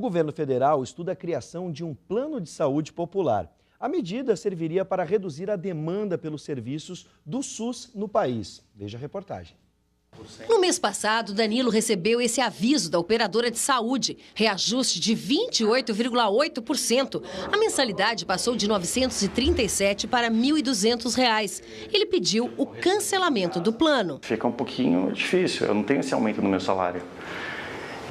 O governo federal estuda a criação de um plano de saúde popular. A medida serviria para reduzir a demanda pelos serviços do SUS no país. Veja a reportagem. No mês passado, Danilo recebeu esse aviso da operadora de saúde, reajuste de 28,8%. A mensalidade passou de R$ 937 para R$ 1.200. Ele pediu o cancelamento do plano. Fica um pouquinho difícil, eu não tenho esse aumento no meu salário.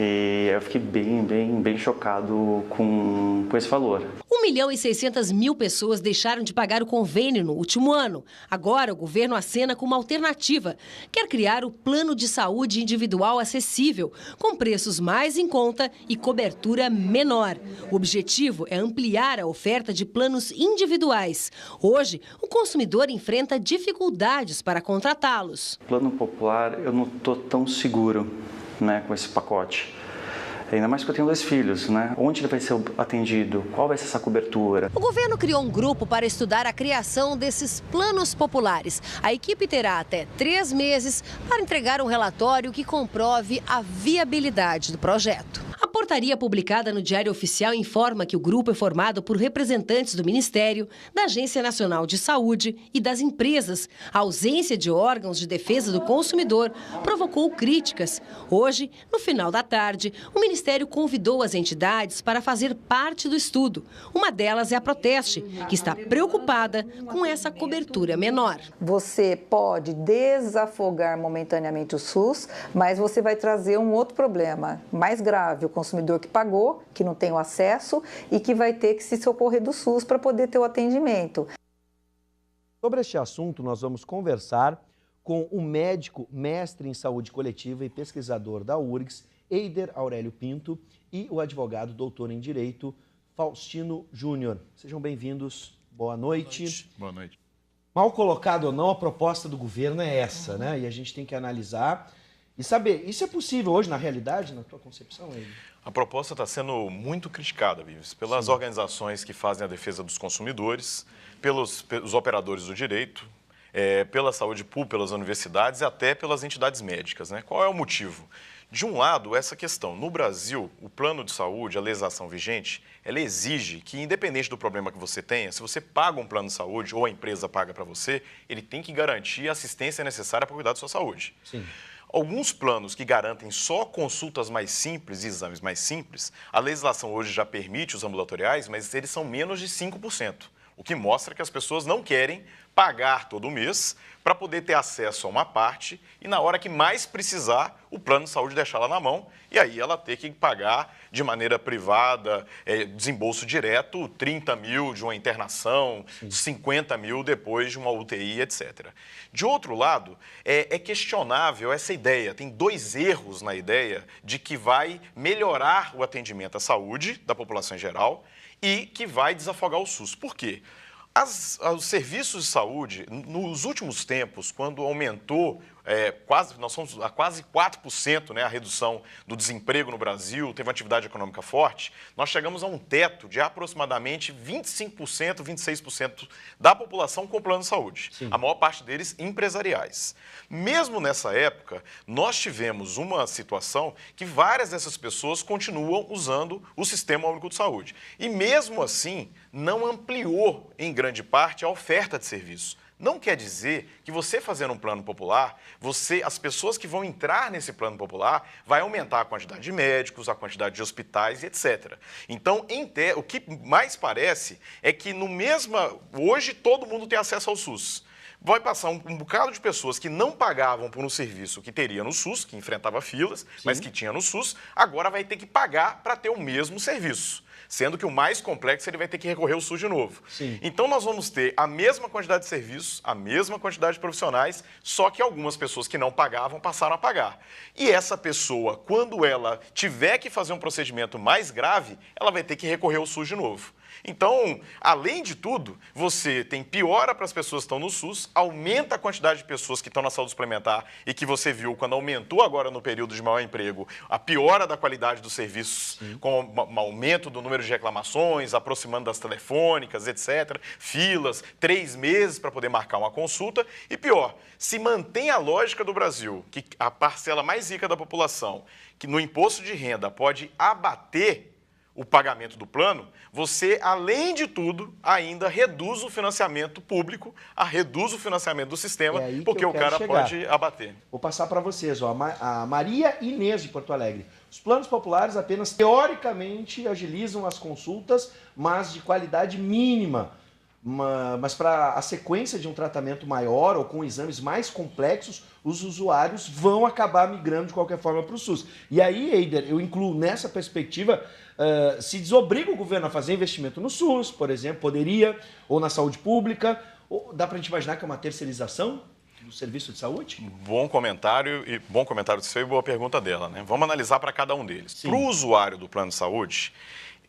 E eu fiquei bem chocado com esse valor. 1.600.000 pessoas deixaram de pagar o convênio no último ano. Agora, o governo acena com uma alternativa. Quer criar o plano de saúde individual acessível, com preços mais em conta e cobertura menor. O objetivo é ampliar a oferta de planos individuais. Hoje, o consumidor enfrenta dificuldades para contratá-los. Plano popular, eu não estou tão seguro, com esse pacote. Ainda mais que eu tenho 2 filhos, Onde ele vai ser atendido? Qual vai ser essa cobertura? O governo criou um grupo para estudar a criação desses planos populares. A equipe terá até 3 meses para entregar um relatório que comprove a viabilidade do projeto. A portaria publicada no Diário Oficial informa que o grupo é formado por representantes do Ministério, da Agência Nacional de Saúde e das empresas. A ausência de órgãos de defesa do consumidor provocou críticas. Hoje, no final da tarde, o Ministério convidou as entidades para fazer parte do estudo. Uma delas é a Proteste, que está preocupada com essa cobertura menor. Você pode desafogar momentaneamente o SUS, mas você vai trazer um outro problema mais grave. O consumidor que pagou, que não tem o acesso e que vai ter que se socorrer do SUS para poder ter o atendimento. Sobre este assunto, nós vamos conversar com o médico, mestre em saúde coletiva e pesquisador da URGS, Eider Aurélio Pinto, e o advogado doutor em Direito, Faustino Júnior. Sejam bem-vindos. Boa noite. Boa noite. Mal colocado ou não, a proposta do governo é essa, E a gente tem que analisar e saber, isso é possível hoje na realidade, na tua concepção, Eider? A proposta está sendo muito criticada, Vives, pelas organizações que fazem a defesa dos consumidores, pelos operadores do direito, pela saúde pública, pelas universidades e até pelas entidades médicas. Qual é o motivo? De um lado, essa questão. No Brasil, o plano de saúde, a legislação vigente, ela exige que, independente do problema que você tenha, se você paga um plano de saúde ou a empresa paga para você, ele tem que garantir a assistência necessária para cuidar da sua saúde. Sim. Alguns planos que garantem só consultas mais simples e exames mais simples, a legislação hoje já permite os ambulatoriais, mas eles são menos de 5%, o que mostra que as pessoas não querem pagar todo mês para poder ter acesso a uma parte e, na hora que mais precisar, o plano de saúde deixar ela na mão e aí ela ter que pagar de maneira privada, desembolso direto, 30 mil de uma internação, 50 mil depois de uma UTI, etc. De outro lado, é questionável essa ideia, tem 2 erros na ideia de que vai melhorar o atendimento à saúde da população em geral e que vai desafogar o SUS. Por quê? Os serviços de saúde, nos últimos tempos, quando aumentou, nós somos a quase 4%, a redução do desemprego no Brasil, teve uma atividade econômica forte, nós chegamos a um teto de aproximadamente 25%, 26% da população com plano de saúde. Sim. A maior parte deles empresariais. Mesmo nessa época, nós tivemos uma situação que várias dessas pessoas continuam usando o Sistema Único de Saúde. E mesmo assim, não ampliou, em grande parte, a oferta de serviços. Não quer dizer que você fazendo um plano popular, as pessoas que vão entrar nesse plano popular vai aumentar a quantidade de médicos, a quantidade de hospitais, etc. Então, o que mais parece é que hoje todo mundo tem acesso ao SUS. Vai passar um bocado de pessoas que não pagavam por um serviço que teria no SUS, que enfrentava filas, mas que tinha no SUS, agora vai ter que pagar para ter o mesmo serviço. Sendo que o mais complexo ele vai ter que recorrer ao SUS de novo. Sim. Então nós vamos ter a mesma quantidade de serviços, a mesma quantidade de profissionais, só que algumas pessoas que não pagavam passaram a pagar. E essa pessoa, quando ela tiver que fazer um procedimento mais grave, ela vai ter que recorrer ao SUS de novo. Então, além de tudo, você tem piora para as pessoas que estão no SUS, aumenta a quantidade de pessoas que estão na saúde suplementar e que você viu quando aumentou agora no período de maior emprego, a piora da qualidade dos serviços, com o aumento do número de reclamações, aproximando das telefônicas, etc., filas, 3 meses para poder marcar uma consulta. E pior, se mantém a lógica do Brasil, que a parcela mais rica da população, que no imposto de renda pode abater o pagamento do plano, você, além de tudo, ainda reduz o financiamento público, reduz o financiamento do sistema, porque o cara pode abater. Vou passar para vocês, ó, a Maria Inês de Porto Alegre. Os planos populares apenas teoricamente agilizam as consultas, mas de qualidade mínima. Mas para a sequência de um tratamento maior ou com exames mais complexos, os usuários vão acabar migrando de qualquer forma para o SUS. E aí, Eider, eu incluo nessa perspectiva, se desobriga o governo a fazer investimento no SUS, por exemplo, poderia, ou na saúde pública, ou dá para a gente imaginar que é uma terceirização do serviço de saúde? Bom comentário do seu e boa pergunta dela, né? Vamos analisar para cada um deles. Para o usuário do plano de saúde,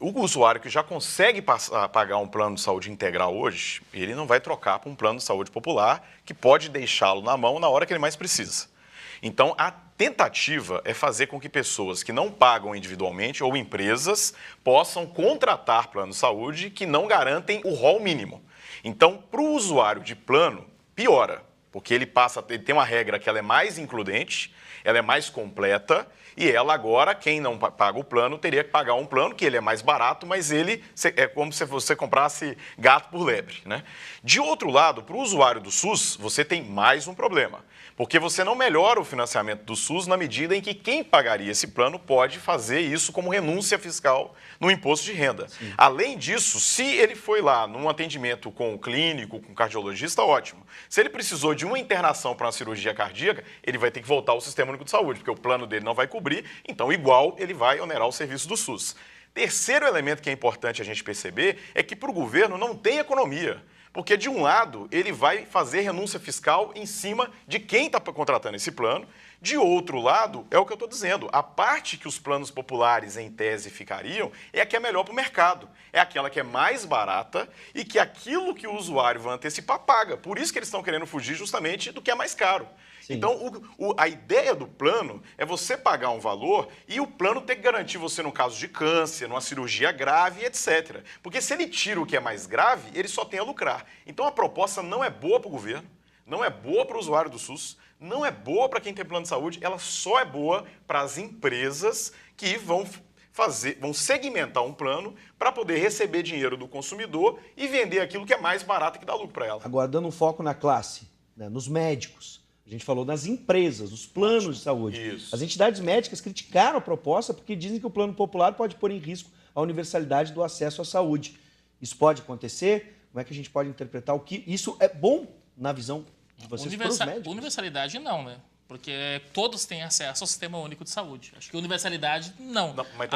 o usuário que já consegue pagar um plano de saúde integral hoje, ele não vai trocar para um plano de saúde popular que pode deixá-lo na mão na hora que ele mais precisa. Então, a tentativa é fazer com que pessoas que não pagam individualmente ou empresas possam contratar plano de saúde que não garantem o rol mínimo. Então, para o usuário de plano, piora, porque ele tem uma regra que ela é mais includente, ela é mais completa, e ela agora, quem não paga o plano, teria que pagar um plano, que ele é mais barato, mas ele é como se você comprasse gato por lebre, né? De outro lado, para o usuário do SUS, você tem mais um problema, porque você não melhora o financiamento do SUS na medida em que quem pagaria esse plano pode fazer isso como renúncia fiscal no imposto de renda. Sim. Além disso, se ele foi lá num atendimento com o clínico, com o cardiologista, ótimo. Se ele precisou de uma internação para uma cirurgia cardíaca, ele vai ter que voltar ao Sistema Único de Saúde, porque o plano dele não vai cobrir, então igual ele vai onerar o serviço do SUS. Terceiro elemento que é importante a gente perceber é que para o governo não tem economia. Porque, de um lado, ele vai fazer renúncia fiscal em cima de quem está contratando esse plano. De outro lado, é o que eu estou dizendo, a parte que os planos populares, em tese, ficariam é a que é melhor para o mercado. É aquela que é mais barata e que aquilo que o usuário vai antecipar paga. Por isso que eles estão querendo fugir justamente do que é mais caro. Sim. Então, a ideia do plano é você pagar um valor e o plano ter que garantir você no caso de câncer, numa cirurgia grave, etc. Porque se ele tira o que é mais grave, ele só tem a lucrar. Então, a proposta não é boa para o governo, não é boa para o usuário do SUS, não é boa para quem tem plano de saúde, ela só é boa para as empresas que vão segmentar um plano para poder receber dinheiro do consumidor e vender aquilo que é mais barato e que dá lucro para ela. Agora, dando um foco na classe, né, nos médicos. A gente falou das empresas, dos planos de saúde. Isso. As entidades médicas criticaram a proposta porque dizem que o plano popular pode pôr em risco a universalidade do acesso à saúde. Isso pode acontecer? Como é que a gente pode interpretar o que isso é bom na visão de vocês para os médicos? Universalidade não, né? Porque todos têm acesso ao Sistema Único de Saúde. Acho que universalidade, não. Mas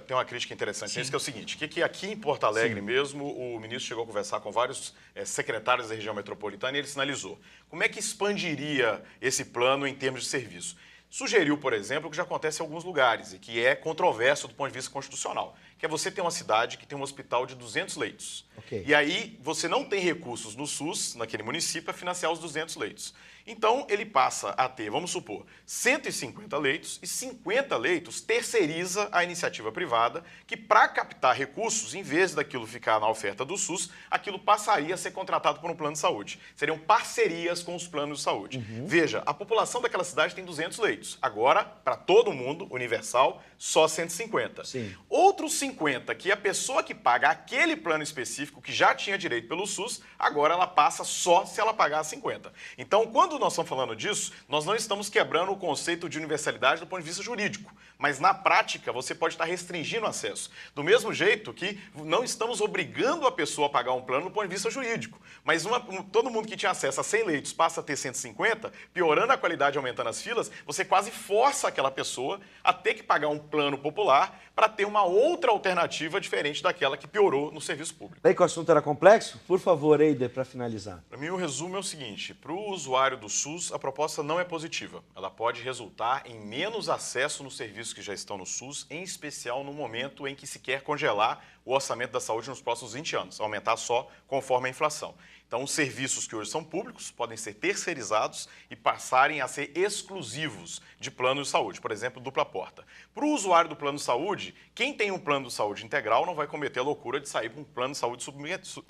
tem uma crítica interessante nisso, que é o seguinte, que aqui em Porto Alegre mesmo, o ministro chegou a conversar com vários secretários da região metropolitana e ele sinalizou como é que expandiria esse plano em termos de serviço. Sugeriu, por exemplo, o que já acontece em alguns lugares e que é controverso do ponto de vista constitucional, que é você ter uma cidade que tem um hospital de 200 leitos. Okay. E aí você não tem recursos no SUS, naquele município, para financiar os 200 leitos. Então, ele passa a ter, vamos supor, 150 leitos e 50 leitos terceiriza a iniciativa privada, que para captar recursos, em vez daquilo ficar na oferta do SUS, aquilo passaria a ser contratado por um plano de saúde. Seriam parcerias com os planos de saúde. Veja, a população daquela cidade tem 200 leitos. Agora, para todo mundo, universal, só 150. Sim. Outros 50, que a pessoa que paga aquele plano específico, que já tinha direito pelo SUS, agora ela passa só se ela pagar 50. Então, quando nós estamos falando disso, nós não estamos quebrando o conceito de universalidade do ponto de vista jurídico, mas na prática você pode estar restringindo o acesso. Do mesmo jeito que não estamos obrigando a pessoa a pagar um plano do ponto de vista jurídico, mas todo mundo que tinha acesso a 100 leitos passa a ter 150, piorando a qualidade e aumentando as filas, você quase força aquela pessoa a ter que pagar um plano popular para ter uma outra alternativa diferente daquela que piorou no serviço público. Daí que o assunto era complexo? Por favor, Eider, para finalizar. Para mim, o resumo é o seguinte, para o usuário do SUS, a proposta não é positiva. Ela pode resultar em menos acesso nos serviços que já estão no SUS, em especial no momento em que se quer congelar o orçamento da saúde nos próximos 20 anos, aumentar só conforme a inflação. Então, os serviços que hoje são públicos podem ser terceirizados e passarem a ser exclusivos de plano de saúde, por exemplo, dupla porta. Para o usuário do plano de saúde, quem tem um plano de saúde integral não vai cometer a loucura de sair para um plano de saúde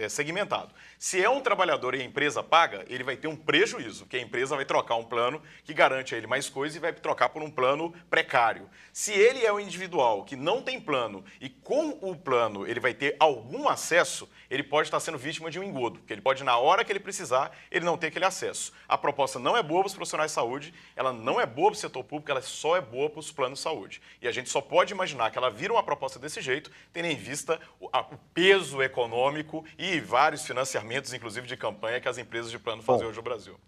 segmentado. Se é um trabalhador e a empresa paga, ele vai ter um prejuízo, porque a empresa vai trocar um plano que garante a ele mais coisas e vai trocar por um plano precário. Se ele é um individual que não tem plano e com o plano ele vai ter algum acesso, ele pode estar sendo vítima de um engodo, porque ele pode, na hora que ele precisar, ele não ter aquele acesso. A proposta não é boa para os profissionais de saúde, ela não é boa para o setor público, ela só é boa para os planos de saúde. E a gente só pode imaginar que ela vira uma proposta desse jeito, tendo em vista o peso econômico e vários financiamentos, inclusive de campanha, que as empresas de plano fazem hoje no Brasil.